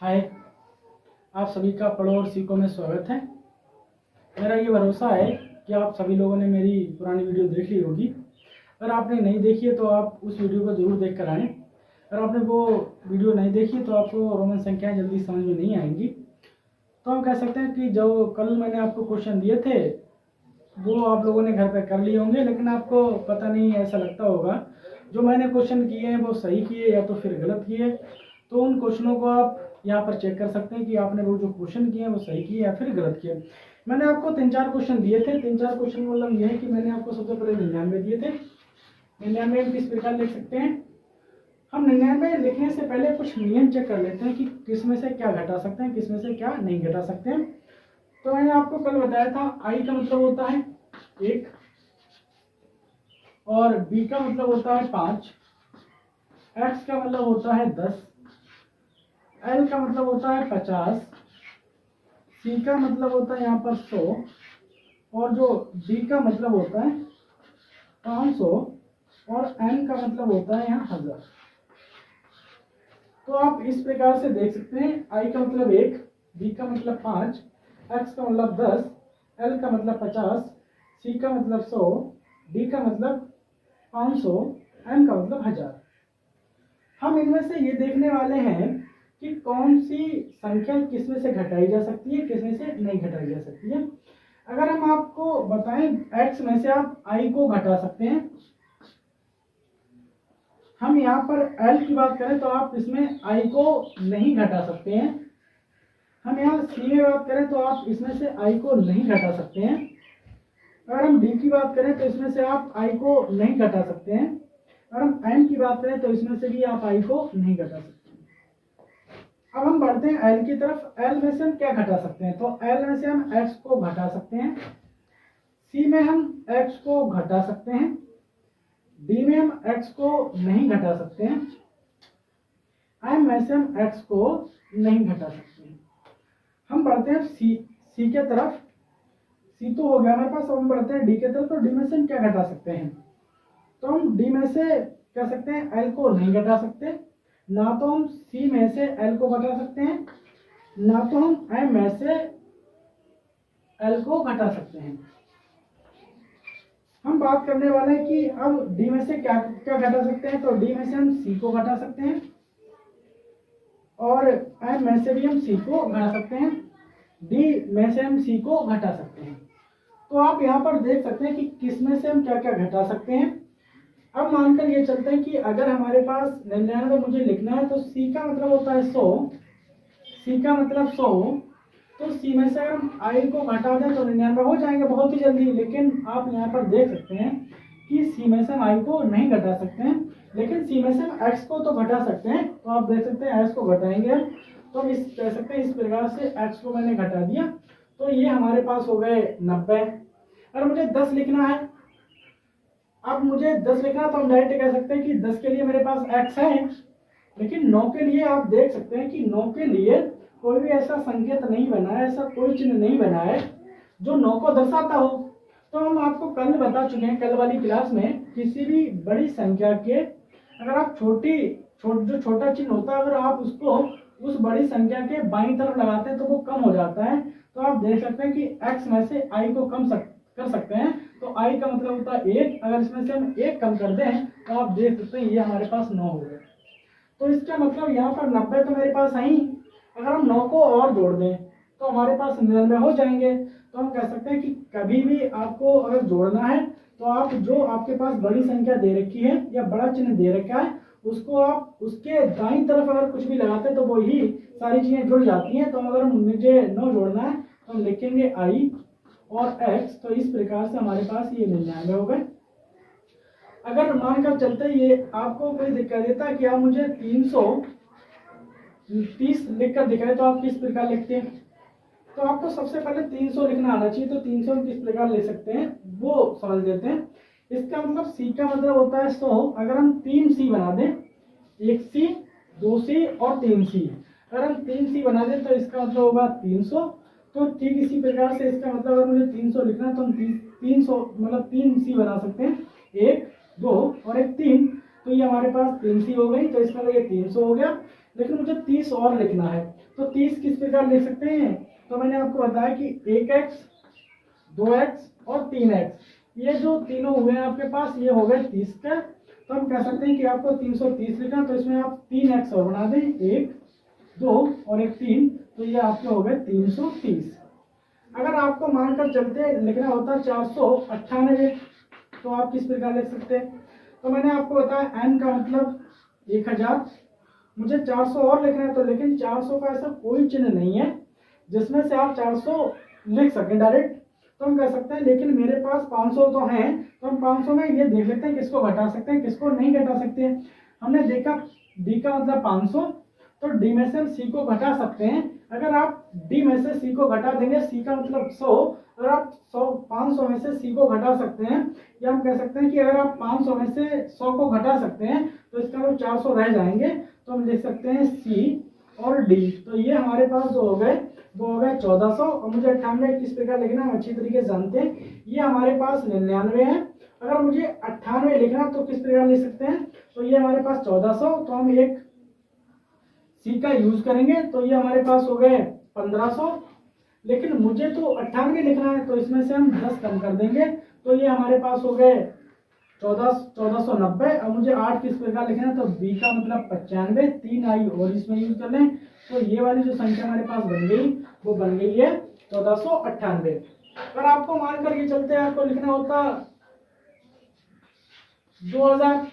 हाय, आप सभी का पढ़ो और सीखो में स्वागत है। मेरा ये भरोसा है कि आप सभी लोगों ने मेरी पुरानी वीडियो देख ली होगी। अगर आपने नहीं देखी है तो आप उस वीडियो को ज़रूर देख कर आएँ। अगर आपने वो वीडियो नहीं देखी तो आपको रोमन संख्याएं जल्दी समझ में नहीं आएंगी। तो हम कह सकते हैं कि जो कल मैंने आपको क्वेश्चन दिए थे वो आप लोगों ने घर पर कर लिए होंगे, लेकिन आपको पता नहीं, ऐसा लगता होगा जो मैंने क्वेश्चन किए हैं वो सही किए या तो फिर गलत किए। तो उन क्वेश्चनों को आप यहाँ पर चेक कर सकते हैं कि आपने वो जो क्वेश्चन किए हैं वो सही किए या फिर गलत किए। मैंने आपको 3-4 क्वेश्चन दिए थे। 3-4 क्वेश्चन मतलब ये है कि मैंने आपको सबसे पहले 99 दिए थे। 99 किस प्रकार लिख सकते हैं। हम 99 लिखने से पहले कुछ नियम चेक कर लेते हैं कि किस में से क्या घटा सकते हैं, किस में से क्या नहीं घटा सकते हैं। तो मैंने आपको कल बताया था आई का मतलब होता है 1 और बी का मतलब होता है 5, एक्स का मतलब होता है 10, एल का मतलब होता है 50, सी का मतलब होता है यहाँ पर 100 और जो डी का मतलब होता है 500 और एन का मतलब होता है यहाँ 1000। तो आप इस प्रकार से देख सकते हैं, आई का मतलब 1, बी का मतलब 5, एक्स का मतलब 10, एल का मतलब 50, सी का मतलब 100, डी का मतलब 500, एन का मतलब 1000। हम इनमें से ये देखने वाले हैं कि कौन सी संख्या किसमें से घटाई जा सकती है, किसमें से नहीं घटाई जा सकती है। अगर हम आपको बताएं x में से आप i को घटा सकते हैं। हम यहाँ पर l की बात करें तो आप इसमें i को नहीं घटा सकते हैं। हम यहाँ c में बात करें तो आप इसमें से i को नहीं घटा सकते हैं। अगर हम d की बात करें तो इसमें से आप i को नहीं घटा सकते हैं। अगर हम m की बात करें तो इसमें से भी आप i को नहीं घटा सकते। अब हम बढ़ते हैं L की तरफ। L में से हम क्या घटा सकते हैं, तो L में से हम x को घटा सकते हैं, C में हम x को घटा सकते हैं, D में हम x को नहीं घटा सकते हैं, M में से हम x को नहीं घटा सकते हैं। हम बढ़ते हैं C के तरफ। C तो हो गया हमारे पास। अब हम बढ़ते हैं D के तरफ। तो D में से हम क्या घटा सकते हैं, तो हम D में से कह सकते हैं L को नहीं घटा सकते, ना तो हम C में से L को घटा सकते हैं, ना तो हम M में से L को घटा सकते हैं। हम बात करने वाले हैं कि अब D में से क्या क्या घटा सकते हैं। तो D में से हम C को घटा सकते हैं और M में से भी हम C को घटा सकते हैं, D में से हम C को घटा सकते हैं। तो आप यहाँ पर देख सकते हैं कि किस में से हम क्या क्या घटा सकते हैं। अब मानकर ये चलते हैं कि अगर हमारे पास 99 मुझे लिखना है तो C का मतलब होता है 100, C का मतलब 100, तो C में से अगर हम I को घटा दें तो 99 हो जाएंगे बहुत ही जल्दी। लेकिन आप यहाँ पर देख सकते हैं कि C में से हम I को नहीं घटा सकते हैं, लेकिन C में से हम X को तो घटा सकते हैं। तो आप देख सकते हैं X को घटाएंगे तो हम इस कह सकते हैं इस प्रकार से X को मैंने घटा दिया। तो ये हमारे पास हो गए 90। अगर मुझे 10 लिखना है, अब मुझे 10 लिखना तो हम डायरेक्ट कह सकते हैं कि 10 के लिए मेरे पास x है, लेकिन 9 के लिए आप देख सकते हैं कि 9 के लिए कोई भी ऐसा संकेत नहीं बना है, ऐसा कोई चिन्ह नहीं बना है जो 9 को दर्शाता हो। तो हम आपको कल बता चुके हैं, कल वाली क्लास में, किसी भी बड़ी संख्या के अगर आप जो छोटा चिन्ह होता है अगर आप उसको उस बड़ी संख्या के बाईं तरफ लगाते हैं तो वो कम हो जाता है। तो आप देख सकते हैं कि x में से i को कम कर सकते हैं। तो i का मतलब होता है 1। अगर इसमें से हम 1 कम कर दें तो आप देख सकते हैं ये हमारे पास 9 हो गए। तो इसका मतलब यहाँ पर 90 तो मेरे पास है ही, अगर हम 9 को और जोड़ दें तो हमारे पास 99 हो जाएंगे। तो हम कह सकते हैं कि कभी भी आपको अगर जोड़ना है तो आप जो आपके पास बड़ी संख्या दे रखी है या बड़ा चिन्ह दे रखा है उसको आप उसके दाईं तरफ अगर कुछ भी लगाते हैं तो वो ही सारी चीजें जुड़ जाती हैं। तो अगर मुझे 9 जोड़ना है तो हम लिखेंगे i और x। तो इस प्रकार से हमारे पास ये 99 हो गए। अगर मानकर चलते ये आपको कोई दिक्कत देता है कि आप मुझे 330 लिखकर दिखाए तो आप किस प्रकार लिखते हैं, तो आपको सबसे पहले 300 लिखना आना चाहिए। तो 300 किस प्रकार ले सकते हैं वो समझ लेते हैं। इसका मतलब C का मतलब होता है 100। अगर हम 3C बना दें, 1C, 2C और 3C, अगर हम 3C बना दें तो इसका मतलब होगा 300। तो ठीक इसी प्रकार से इसका मतलब अगर मुझे 300 लिखना है तो हम 300 मतलब 3C बना सकते हैं, 1, 2 और 1 3। तो ये हमारे पास 3C हो गई। तो इसका मतलब ये 300 हो गया। लेकिन मुझे 30 और लिखना है, तो 30 किस प्रकार लिख सकते हैं? तो मैंने आपको बताया कि 1x, 2x और 3x, ये जो तीनों हुए हैं आपके पास, ये हो गए 30 का। तो हम कह सकते हैं कि आपको 330 लिखना, तो इसमें आप 3x और बना दें, 1 2 और 1 3, तो ये आपके हो गए 330। अगर आपको मानकर चलते लिखना होता 498, तो आप किस प्रकार लिख सकते हैं? तो मैंने आपको बताया n का मतलब 1000, मुझे 400 और लिखना है, तो लेकिन 400 का ऐसा कोई चिन्ह नहीं है जिसमें से आप 400 लिख सकें डायरेक्ट। तो हम कह सकते हैं लेकिन मेरे पास 500 तो हैं, तो हम 500 में ये देख लेते हैं किसको घटा सकते हैं, किसको नहीं घटा सकते हैं। हमने देखा d का मतलब 500, तो d में से हम c को घटा सकते हैं। अगर आप d में से c को घटा देंगे, c का मतलब 100, अगर आप 500 में से c को घटा सकते हैं, या हम कह सकते हैं कि अगर आप 500 में से 100 को घटा सकते हैं, तो इसका मतलब 400 रह जाएंगे, तो हम लिख सकते हैं c और d। तो ये हमारे पास जो हो गए वो हो गए 1400। और मुझे 98 किस प्रकार लिखना हम अच्छी तरीके से जानते हैं, ये हमारे पास 99 है। अगर मुझे 98 लिखना तो किस प्रकार लिख सकते हैं? तो ये हमारे पास 1400, तो हम एक सी का यूज करेंगे, तो ये हमारे पास हो गए 1500। लेकिन मुझे तो 98 लिखना है, तो इसमें से हम 10 कम कर देंगे, तो ये हमारे पास हो गए 1490। और मुझे 8 किस प्रकार लिखना है, तो बी का मतलब 95, 3 आई और इसमें यूज कर लें, तो ये वाली जो संख्या हमारे पास बन गई वो बन गई है 1498। अगर आपको मान करके चलते हैं आपको लिखना होता 2000,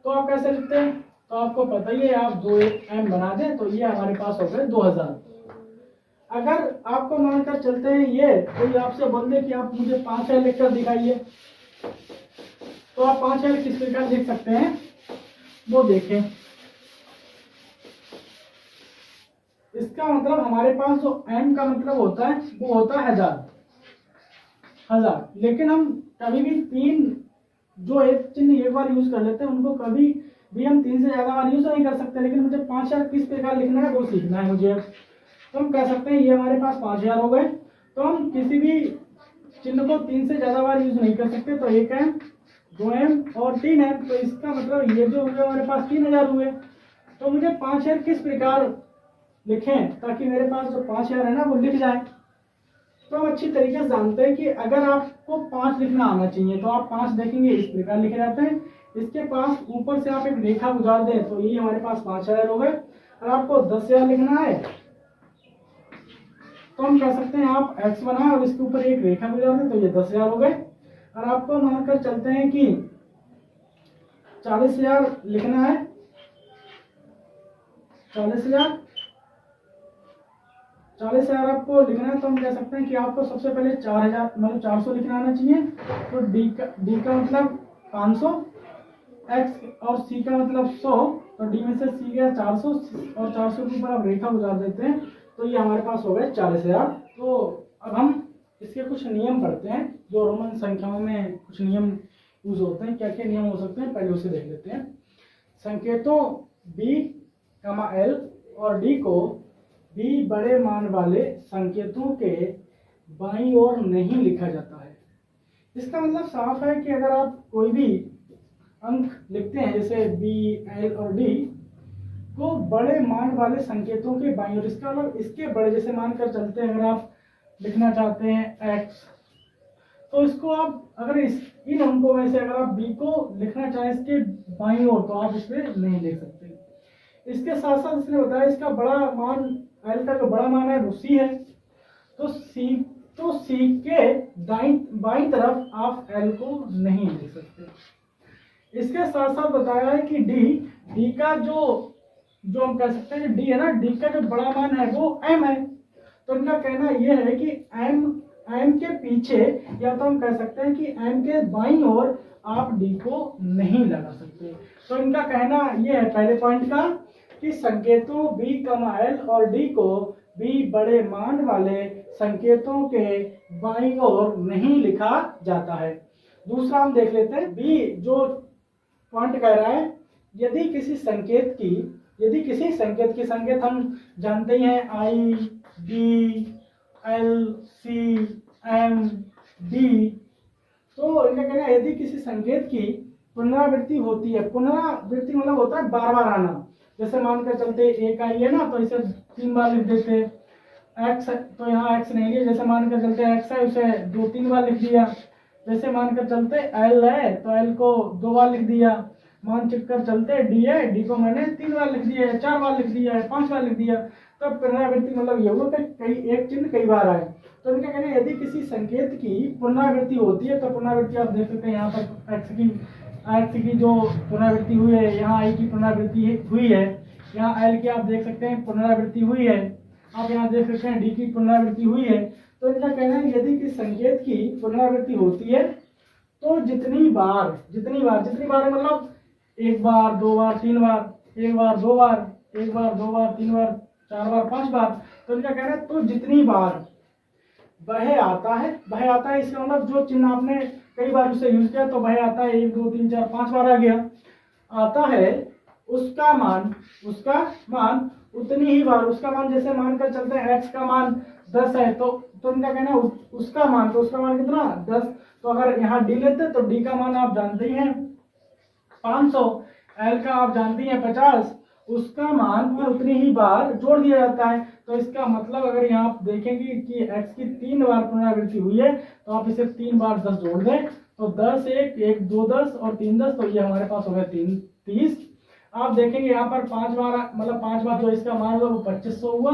तो आप कैसे लिखते हैं? तो आपको पता ही है, आप 2 m बना दें, तो ये हमारे पास हो गए 2000। अगर आपको मानकर चलते हैं ये कोई आपसे बोल दे कि आप मुझे 5000 लिखकर दिखाइए, तो आप 5000 किस प्रकार लिख सकते हैं वो देखें। इसका मतलब हमारे पास जो m का मतलब होता है वो होता है 1000। लेकिन हम कभी भी 3 जो एक चिन्ह एक बार यूज कर लेते हैं, उनको कभी भी हम 3 से ज्यादा बार यूज नहीं कर सकते। लेकिन मुझे 5000 किस प्रकार लिखना है वो सीखना है मुझे। तो हम कह सकते हैं ये हमारे पास 5000 हो गए, तो हम किसी भी चिन्ह को 3 से ज्यादा बार यूज नहीं कर सकते। तो 1m, 2m और 3m, तो इसका मतलब ये जो हुए हमारे पास 3000 हुए। तो मुझे 5000 किस प्रकार लिखें ताकि मेरे पास जो 5000 है ना वो लिख जाए। तो हम अच्छी तरीके से जानते हैं कि अगर आपको 5 लिखना आना चाहिए, तो आप 5 देखेंगे इस प्रकार लिखे जाते हैं। इसके पास ऊपर से आप एक रेखा गुजार दें, तो ये हमारे पास 5000 हो गए। और आपको 10000 लिखना है, तो हम कह सकते हैं आप x बनाए और इसके ऊपर एक रेखा गुजार दें, तो ये 10000 हो गए। और आपको मानकर चलते हैं कि 40000 लिखना है, 40000 आपको लिखना है, तो हम कह सकते हैं कि आपको सबसे पहले 4000 मतलब 400 लिखना आना चाहिए। तो d का मतलब 500, x और c का मतलब 100, तो d में से c गया 400 और 400 के ऊपर आप रेखा गुजार देते हैं, तो ये हमारे पास हो गए 40000। तो अब हम इसके कुछ नियम पढ़ते हैं, जो रोमन संख्याओं में कुछ नियम यूज होते हैं। क्या क्या नियम हो सकते हैं पहले उसे देख लेते हैं। संकेतों b, l और d को b बड़े मान वाले संकेतों के बाईं ओर नहीं लिखा जाता है। इसका मतलब साफ है कि अगर आप कोई भी अंक लिखते हैं जैसे b, l और d को बड़े मान वाले संकेतों के बाईं ओर, इसका मतलब इसके बड़े, जैसे मानकर चलते हैं अगर आप लिखना चाहते हैं x, तो इसको आप अगर इन अंकों में से अगर आप b को लिखना चाहें इसके बाईं ओर, तो आप इसमें नहीं लिख सकते। इसके साथ साथ इसने बताया इसका बड़ा मान l का जो बड़ा मान है वो c है, तो c के बाईं तरफ आप l को नहीं लिख सकते। इसके साथ साथ बताया है कि d का जो हम कह सकते हैं d है ना, d का जो बड़ा मान है वो m है। तो इनका कहना यह है कि m के पीछे, या तो हम कह सकते हैं कि m के बाईं ओर आप d को नहीं लगा सकते। तो इनका कहना यह है पहले पॉइंट का कि संकेतों b, l और d को b बड़े मान वाले संकेतों के बाईं ओर नहीं लिखा जाता है। दूसरा हम देख लेते हैं b जो पॉइंट कह रहा है, यदि किसी संकेत की संकेत हम जानते ही हैं i, b, l, c, m, d, तो इनका कहना है यदि किसी संकेत की पुनरावृत्ति होती है, पुनरावृत्ति मतलब होता है बार बार आना, जैसे मानकर चलते एक आई है ना, तो इसे 3 बार लिख देते। एक्स तो यहाँ एक्स नहीं है, जैसे मानकर चलते एक्स है उसे 2-3 बार लिख दिया। जैसे मानकर चलते एल है तो एल को 2 बार लिख दिया। मान कर चलते डी है, डी को मैंने 3 बार लिख दिया है, 4 बार लिख दिया है, 5 बार लिख दिया। तो पुनरावृत्ति मतलब ये हुआ कि कई एक चिन्ह कई बार आए। तो इनका कहना है यदि किसी संकेत की पुनरावृत्ति होती है तो पुनरावृत्ति आप देख सकते हैं यहाँ पर एक्स की जो पुनरावृत्ति हुई है, यहाँ आई की पुनरावृत्ति हुई है, यहाँ एल की आप देख सकते हैं पुनरावृत्ति हुई है, आप यहाँ देख सकते हैं डी की पुनरावृत्ति हुई है। तो इनका कहना है यदि किसी संकेत की पुनरावृत्ति होती है तो जितनी बार मतलब 1 बार 2 बार 3 बार, 1 बार 2 बार, 1 बार 2 बार 3 बार 4 बार 5 बार, तो इनका कहना है तो जितनी बार वह आता है इसका मतलब जो चिन्ह आपने कई बार उसे यूज किया तो वह आता है 1 2 3 4 5 बार आ गया, आता है उसका मान उतनी ही बार, उसका मान जैसे मानकर चलते हैं एक्स का मान 10 है तो इनका कहना है उसका मान कितना 10। तो अगर यहाँ डी लेते तो डी का मान आप जानते ही हैं 500, एल का आप जानते हैं 50, उसका मान और उतनी ही बार जोड़ दिया जाता है। तो इसका मतलब अगर यहाँ आप देखेंगे कि x की 3 बार पुनरावृत्ति हुई है तो आप इसे 3 बार 10 जोड़ दें तो 10 1 2 10 और 3 10, तो ये हमारे पास हो गया 30। आप देखेंगे यहाँ पर 5 बार मतलब 5 बार जो इसका मान होगा वो 2500 हुआ,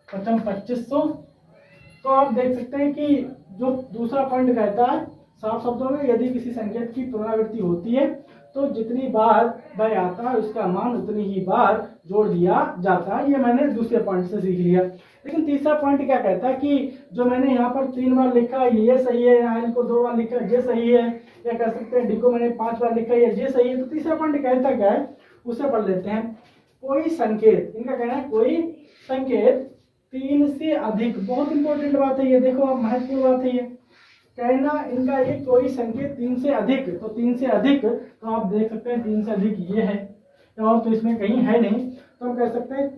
2500। तो आप देख सकते हैं कि जो दूसरा पॉइंट कहता है साफ शब्दों में यदि किसी संकेत की पुनरावृत्ति होती है तो जितनी बार वह आता है उसका मान उतनी ही बार जोड़ दिया जाता है। ये मैंने दूसरे पॉइंट से सीख लिया। लेकिन तीसरा पॉइंट क्या कहता है कि जो मैंने यहाँ पर 3 बार लिखा है ये सही है, एल को 2 बार लिखा है ये सही है, या कह सकते हैं डी को मैंने 5 बार लिखा है ये सही है। तो तीसरा पॉइंट कहता क्या है उसे पढ़ लेते हैं। कोई संकेत, इनका कहना है कोई संकेत 3 से अधिक, बहुत इंपॉर्टेंट बात है ये, देखो आप महत्वपूर्ण बात है ये कहना इनका, ये कोई संकेत 3 से अधिक, तो 3 से अधिक तो आप देख सकते हैं 3 से अधिक ये है और तो इसमें कहीं है नहीं, तो हम कह सकते हैं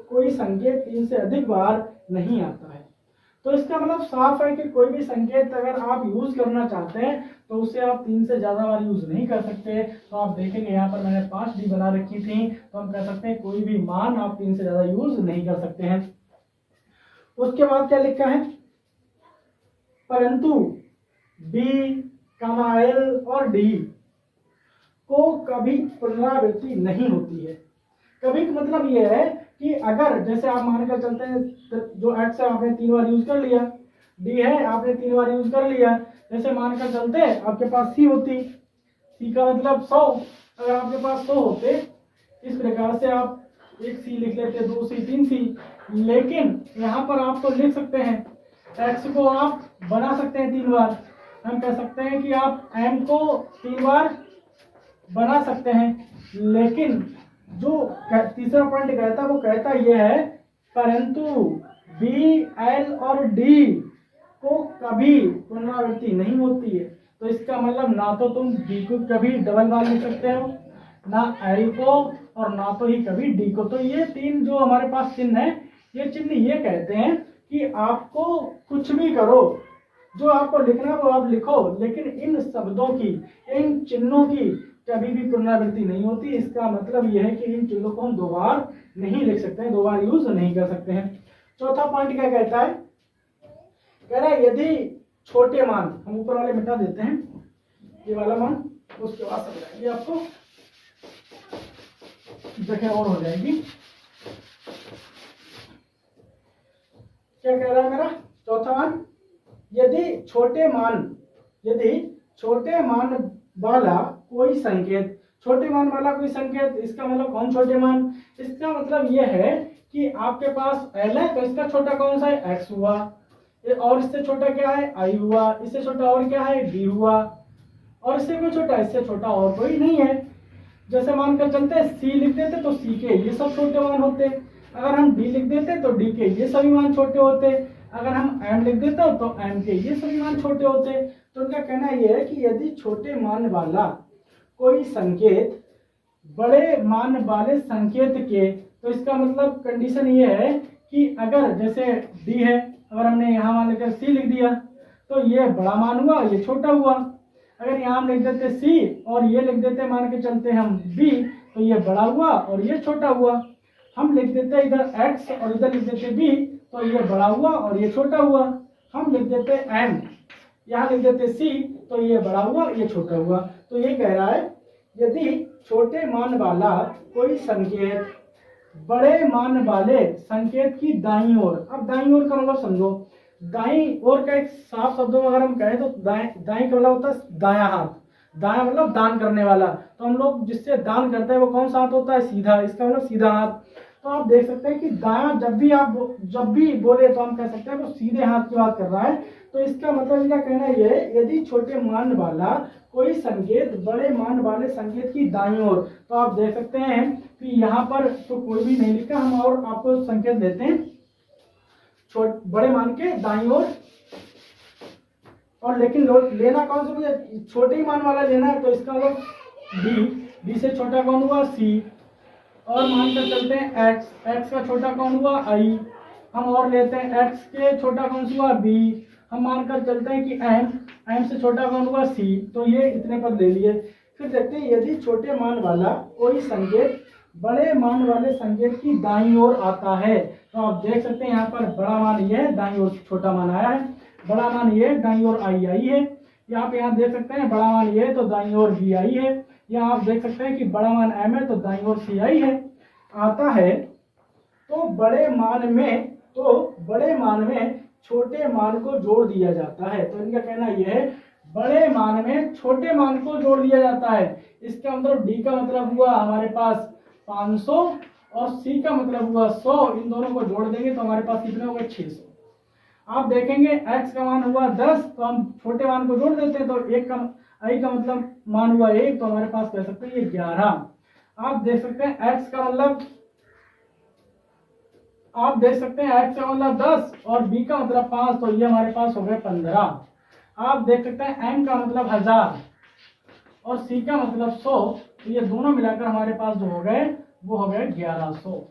कोई संकेत 3 से अधिक बार नहीं आता है। तो इसका मतलब साफ है कि कोई भी संकेत अगर आप यूज करना चाहते हैं तो उसे आप 3 से ज्यादा बार यूज नहीं कर सकते। तो आप देखेंगे यहाँ पर मैंने 5D बना रखी थी, तो हम कह सकते हैं कोई भी मान आप 3 से ज्यादा यूज नहीं कर सकते हैं। उसके बाद क्या लिखा है, परंतु B, L और D को कभी पुनरावृत्ति नहीं होती है। कभी का मतलब यह है कि अगर जैसे आप मानकर चलते हैं जो x है आपने 3 बार यूज कर लिया, D है आपने 3 बार यूज कर लिया, जैसे मानकर चलते आपके पास C होती, C का मतलब 100, अगर आपके पास 100 होते इस प्रकार से आप एक C लिख लेते, 2C 3C, लेकिन यहाँ पर आप तो लिख सकते हैं x को आप बना सकते हैं 3 बार, हम कह सकते हैं कि आप m को 3 बार बना सकते हैं। लेकिन जो तीसरा पॉइंट कहता है वो कहता यह है परंतु B, L और D को कभी पुनरावृत्ति नहीं होती है। तो इसका मतलब ना तो तुम D को कभी डबल बार लिख सकते हो, ना L को, और ना तो ही कभी D को। तो ये 3 जो हमारे पास चिन्ह है, ये चिन्ह ये कहते हैं कि आपको कुछ भी करो, जो आपको लिखना है वो आप लिखो, लेकिन इन शब्दों की, इन चिन्हों की कभी भी पुनरावृत्ति नहीं होती। इसका मतलब यह है कि इन चिन्हों को हम 2 बार नहीं लिख सकते हैं, 2 बार यूज नहीं कर सकते हैं। चौथा पॉइंट क्या कहता है, कह रहा है यदि छोटे मान, हम ऊपर वाले मिटा देते हैं ये वाला मान, उसके बाद समझाएंगे आपको, जगह और हो जाएगी। क्या कह रहा है मेरा चौथा मान, यदि छोटे मान वाला कोई संकेत, छोटे मान वाला कोई संकेत, इसका मतलब कौन छोटे मान, इसका मतलब यह है कि आपके पास L है तो इसका छोटा कौन सा है x हुआ, और इससे छोटा क्या है I हुआ, इससे छोटा और क्या है D हुआ, और इससे कोई छोटा, इससे छोटा और कोई नहीं है। जैसे मानकर चलते हैं C लिख देते तो C के ये सब छोटे मान होते, अगर हम D लिख देते तो D के ये सभी मान छोटे होते, अगर हम M लिख देते तो M के ये सभी मान छोटे होते। तो उनका कहना यह है कि यदि छोटे मान वाला कोई संकेत बड़े मान वाले संकेत के, तो इसका मतलब कंडीशन ये है कि अगर जैसे D है, अगर हमने यहाँ मान लेकर C लिख दिया तो ये बड़ा मान हुआ, ये छोटा हुआ। अगर यहाँ हम लिख देते C और ये लिख देते मान के चलते हम B, तो ये बड़ा हुआ और ये छोटा हुआ। हम लिख देते हैं इधर x और इधर लिख देते b, तो ये बड़ा हुआ और ये छोटा हुआ। हम लिख देते m, यहाँ लिख देते c, तो ये बड़ा हुआ ये छोटा हुआ। तो ये कह रहा है यदि छोटे मान वाला कोई संकेत बड़े मान वाले संकेत की दाईं ओर, अब दाईं ओर का मतलब समझो, दाईं ओर का एक साफ शब्दों में अगर हम कहें तो दाईं का मतलब होता है दायां हाथ। दायां मतलब दान करने वाला, तो हम लोग जिससे दान करते हैं वो कौन सा हाथ होता है? सीधा, इसका मतलब सीधा हाथ। तो आप देख सकते हैं कि दायां जब भी बोले तो हम कह सकते हैं वो सीधे हाथ की बात कर रहा है। तो इसका मतलब इनका कहना यह है यदि छोटे मान वाला कोई संकेत बड़े मान वाले संकेत की दाईं ओर, तो आप देख सकते हैं कि यहाँ पर तो कोई भी नहीं लिखा, हम और आपको संकेत देते हैं बड़े मान के दाईं ओर। और लेकिन लेना कौन सा, मुझे छोटे ही मान वाला लेना है, तो इसका मतलब b से छोटा कौन हुआ? c, और मानकर चलते हैं x का छोटा कौन हुआ? i। हम और लेते हैं x के छोटा कौन सा हुआ? b। हम मानकर चलते हैं कि m से छोटा कौन हुआ? c। तो ये इतने पद ले लिए। फिर देखते हैं यदि छोटे मान वाला कोई संकेत बड़े मान वाले संकेत की दाईं ओर आता है, तो आप देख सकते हैं यहाँ पर बड़ा मान ये है, दाईं ओर छोटा मान आया है। बड़ा मान ये, दाईं ओर आई है। यहाँ पे देख सकते हैं बड़ा मान ये, तो दाईं ओर बी आई है। यहाँ आप देख सकते हैं कि बड़ा मान m है, तो दाईं ओर सी आई है आता है। तो बड़े मान में छोटे मान को जोड़ दिया जाता है। तो इनका कहना यह है बड़े मान में छोटे मान को जोड़ दिया जाता है। इसका मतलब d का मतलब हुआ हमारे पास 500 और c का मतलब हुआ 100। इन दोनों को जोड़ देंगे तो हमारे पास कितने हो गए? 600। आप देखेंगे x का मान हुआ 10, तो हम छोटे मान को जोड़ देते हैं, तो i का मतलब मान हुआ 1, तो हमारे पास कह सकते हैं ये 11। आप देख सकते हैं x का मतलब 10 और b का मतलब 5, तो ये हमारे पास हो गए 15। आप देख सकते हैं m का मतलब 1000 और c का मतलब 100, तो ये दोनों मिलाकर हमारे पास जो हो गए वो हो गए 1100।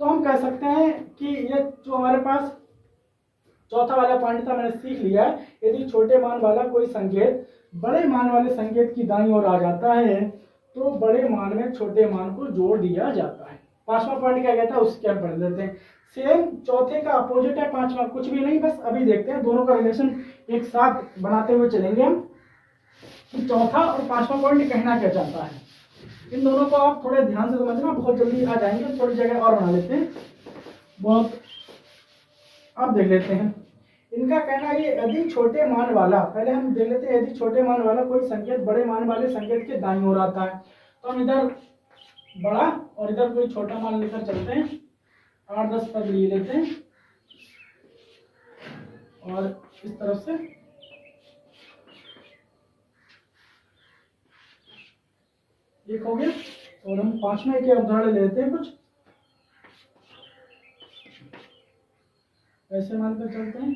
तो हम कह सकते हैं कि ये जो हमारे पास चौथा वाला पॉइंट था मैंने सीख लिया है, यदि छोटे मान वाला कोई संकेत बड़े मान वाले संकेत की दाईं ओर आ जाता है तो बड़े मान में छोटे मान को जोड़ दिया जाता है। पांचवा पॉइंट क्या कहता है उसके हम पढ़ लेते हैं। सेम चौथे का अपोजिट है पांचवा, कुछ भी नहीं, बस अभी देखते हैं दोनों का रिलेशन एक साथ बनाते हुए चलेंगे हम कि चौथा और पांचवा पॉइंट कहना क्या चाहता है। इन दोनों को आप थोड़े ध्यान से समझना, बहुत जल्दी आ जाएंगे। थोड़ी जगह और बना लेते हैं, बहुत अब देख लेते हैं। इनका कहना है यदि छोटे मान वाला, पहले हम देख लेते हैं, यदि छोटे मान वाला कोई संकेत बड़े मान वाले संकेत के दाईं ओर आता है, तो हम इधर बड़ा और इधर कोई छोटा मान लेकर चलते हैं। 8-10 पद लिए लेते हैं और इस तरफ से एक हो गया। और हम पांचवें के उदाहरण लेते हैं, कुछ ऐसे मानकर चलते हैं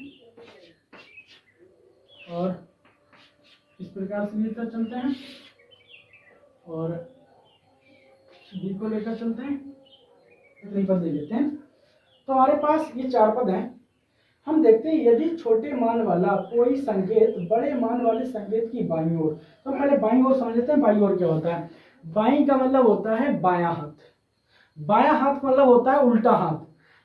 और इस प्रकार से लेकर चलते हैं और बी को लेकर चलते हैं, इतने पद ले लेते हैं। तो हमारे पास ये 4 पद हैं। हम देखते हैं यदि छोटे मान वाला कोई संकेत बड़े मान वाले संकेत की बाईं ओर, तो पहले बाईं ओर समझ लेते हैं। बाईं ओर क्या होता है? बाईं का मतलब होता है बायां हाथ, बायां हाथ का मतलब होता है उल्टा हाथ।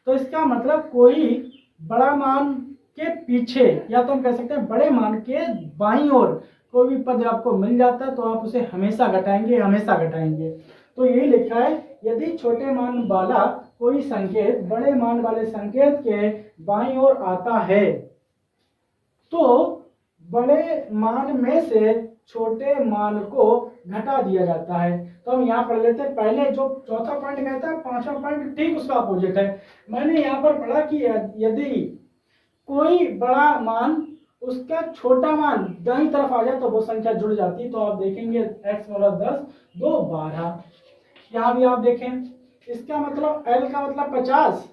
तो इसका मतलब कोई बड़ा मान के पीछे, या तो हम कह सकते हैं बड़े मान के बाईं ओर कोई भी पद आपको मिल जाता है तो आप उसे हमेशा घटाएंगे, हमेशा घटाएंगे। तो यही लिखा है यदि छोटे मान वाला कोई संकेत बड़े मान वाले संकेत के बाईं ओर आता है तो बड़े मान में से छोटे मान को घटा दिया जाता है। तो हम यहाँ पढ़ लेते हैं। पहले जो चौथा पॉइंट कहता है, पांचवा पॉइंट ठीक उसका अपोजिट है। मैंने यहाँ पर पढ़ा कि यदि कोई बड़ा मान उसका छोटा मान दाईं तरफ आ जाए तो वो संख्या जुड़ जाती है। तो आप देखेंगे x वाला 10 2 12। यहाँ भी आप देखें, इसका मतलब l का मतलब 50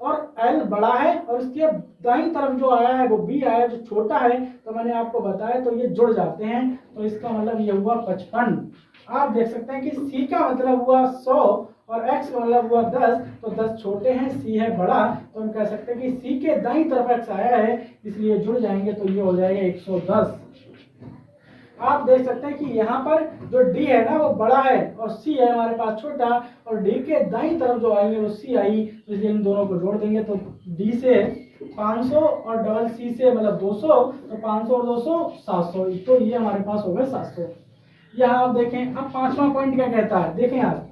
और l बड़ा है और इसके दाईं तरफ जो आया है वो b आया जो छोटा है, तो मैंने आपको बताया तो ये जुड़ जाते हैं। तो इसका मतलब ये हुआ 55। आप देख सकते हैं कि c का मतलब हुआ 100 और x का मतलब हुआ 10, तो 10 छोटे हैं, c है बड़ा, तो हम कह सकते हैं कि c के दाईं तरफ x आया है इसलिए जुड़ जाएंगे, तो ये हो जाएगा 110। आप देख सकते हैं कि यहाँ पर जो डी है ना वो बड़ा है और सी है हमारे पास छोटा, और डी के दाईं तरफ जो आई है वो सी आई, तो इसलिए इन दोनों को जोड़ देंगे तो डी से 500 और डबल सी से मतलब 200, तो 500 और 200 700, तो ये हमारे पास हो गए 700। यहाँ आप देखें अब पांचवा पॉइंट क्या कहता है, देखें आप,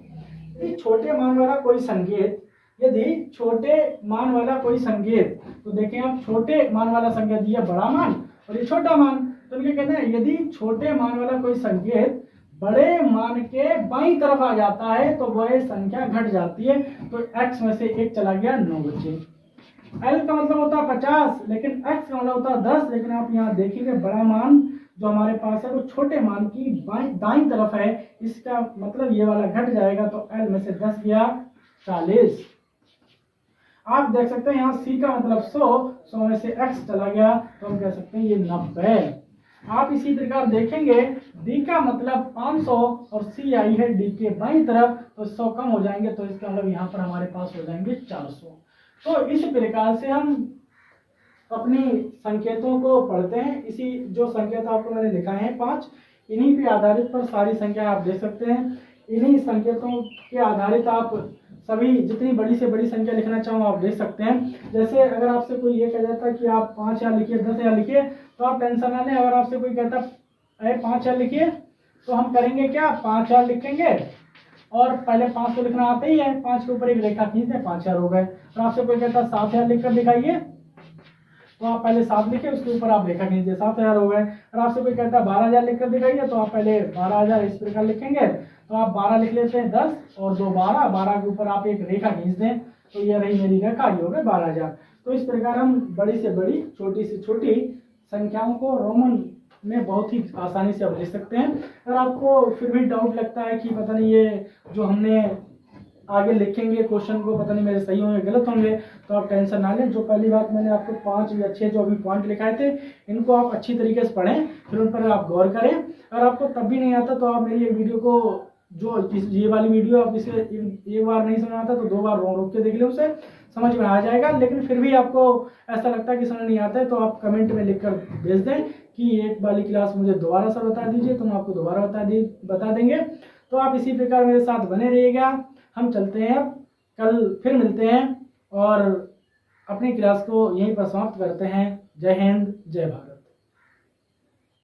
यदि छोटे मान वाला कोई संकेत, यदि छोटे मान वाला कोई संकेत, तो देखें आप छोटे मान वाला संकेत ये बड़ा मान और ये छोटा मान, तो क्या कहते हैं यदि छोटे मान वाला कोई संकेत बड़े मान के बाईं तरफ आ जाता है तो वह संख्या घट जाती है, तो x में से 1 चला गया 9 बच्चे। L का मतलब होता है 50, लेकिन x का मतलब होता है 10, लेकिन आप यहाँ देखेंगे बड़ा मान जो हमारे पास है वो छोटे मान की दाईं तरफ है, इसका मतलब ये वाला घट जाएगा, तो L में से 10 गया 40। आप देख सकते हैं यहाँ C का मतलब 100 में से x चला गया, तो हम कह सकते हैं ये 90। आप इसी प्रकार देखेंगे D का मतलब 500 और C आई है D के बाईं तरफ, तो 100 कम हो जाएंगे, तो इसका मतलब यहाँ पर हमारे पास हो जाएंगे 400। तो इस प्रकार से हम अपनी संकेतों को पढ़ते हैं। इसी जो संकेत आपको मैंने दिखाए हैं 5, इन्हीं पे आधारित पर सारी संख्या आप देख सकते हैं। इन्हीं संकेतों के आधारित आप सभी जितनी बड़ी से बड़ी संख्या लिखना चाहो आप देख सकते हैं। जैसे अगर आपसे कोई ये कह जाता है कि आप 5000 लिखिए 10,000 लिखिए, तो आप टेंशन ना लें। अगर आपसे कोई कहता है 5000 लिखिए, तो हम करेंगे क्या, 5000 लिखेंगे और पहले 500 लिखना आता ही है, 5 के ऊपर एक रेखा खींच दें 5000 हो गए। और आपसे कोई कहता है 7000 लिखकर दिखाइए, तो आप पहले 7 लिखे उसके ऊपर आप रेखा खींच दें 7000 हो गए। और आपसे कोई कहता है 12000 लिखकर दिखाइए, तो आप पहले 12000 इस प्रकार लिखेंगे, तो आप 12 लिख लेते हैं, 10 और 2 12, 12 के ऊपर आप एक रेखा खींच दें, तो ये रही मेरी रेखा, ये हो गए 12000। तो इस प्रकार हम बड़ी से बड़ी छोटी से छोटी संख्याओं को रोमन में बहुत ही आसानी से आप लिख सकते हैं। अगर आपको फिर भी डाउट लगता है कि पता नहीं ये जो हमने आगे लिखेंगे क्वेश्चन को पता नहीं मेरे सही होंगे गलत होंगे, तो आप टेंशन ना लें। जो पहली बात मैंने आपको 5 या 6 जो अभी पॉइंट लिखाए थे, इनको आप अच्छी तरीके से पढ़ें, फिर उन पर आप गौर करें। अगर आपको तब भी नहीं आता तो आप मेरी एक वीडियो को, जो ये वाली वीडियो आप इसे एक बार नहीं समझ आता तो 2 बार रोक के देख ले, उसे समझ में आ जाएगा। लेकिन फिर भी आपको ऐसा लगता है कि समझ नहीं आता है, तो आप कमेंट में लिखकर भेज दें कि एक वाली क्लास मुझे दोबारा से बता दीजिए, तो हम आपको दोबारा बता देंगे। तो आप इसी प्रकार मेरे साथ बने रहिएगा। हम चलते हैं, अब कल फिर मिलते हैं और अपनी क्लास को यहीं पर समाप्त करते हैं। जय हिंद, जय भारत।